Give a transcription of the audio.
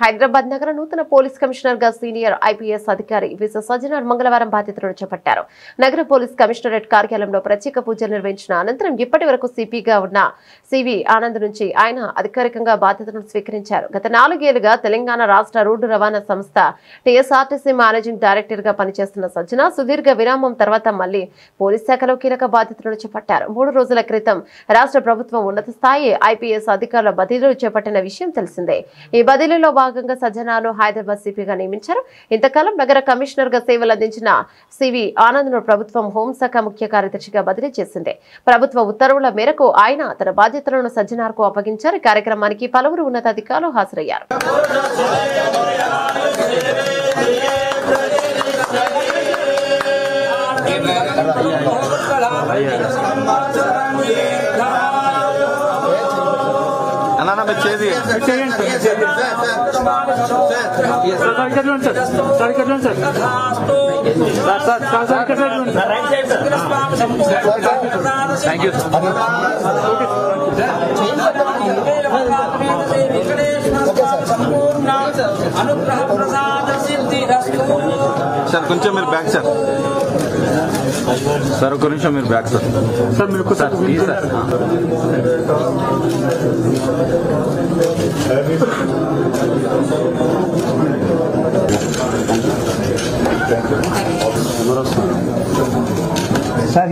హైదరాబాద్ నగర నూతన police commissioner గా సీనియర్ ఐపీఎస్ అధికారి విశ్వ సజ్జనార్ మంగళవారం బాధ్యతలను చేపట్టారు. నగర పోలీస్ కమిషనరేట్ కార్యాలయంలో ప్రత్యేక పూజలు నిర్వహించిన అనంతరం ఇప్పటి వరకు సిపిగా ఉన్న సివి ఆనంద్ నుంచి ఆయన అధికారికంగా బాధ్యతలను స్వీకరించారు. గత 4 ఏళ్లుగా తెలంగాణ రాష్ట్ర రోడ్డు రవాణా సంస్థ టీఎస్ఆర్టీసీ మేనేజింగ్ డైరెక్టర్ గా పనిచేస్తున్న సజ్జన సుదీర్ఘ విరామం తర్వాత మళ్లీ పోలీస్ శాఖలో కీలక బాధ్యతలను చేపట్టారు. 3 రోజుల క్రితం రాష్ట్ర ప్రభుత్వం ఉన్నత స్థాయి ఐపీఎస్ అధికారుల బదిలీలు చేపట్టిన విషయం తెలిసిందే. ఈ బదిలీలో భాగంగా సజ్జనాను హైదరాబాద్ సిపిగా నియమించారు. ఇంతకాలం నగర కమిషనర్ గా సేవలు అందించిన సివి ఆనంద్ ను ప్రభుత్వం హోంశాఖ ముఖ్య కార్యదర్శిగా బదిలీ చేసింది. ప్రభుత్వ ఉత్తర్వుల మేరకు ఆయన తన బాధ్యతలను సజ్జనార్కు అప్పగించారు. కార్యక్రమానికి పలువురు ఉన్నతాధికారులు హాజరయ్యారు. సార్ కొంచెం మీరు బ్యాక్ సార్ సార్ ఒక నిమిషం మీరు బ్యాక్ సార్ సార్ మీరు సార్ సార్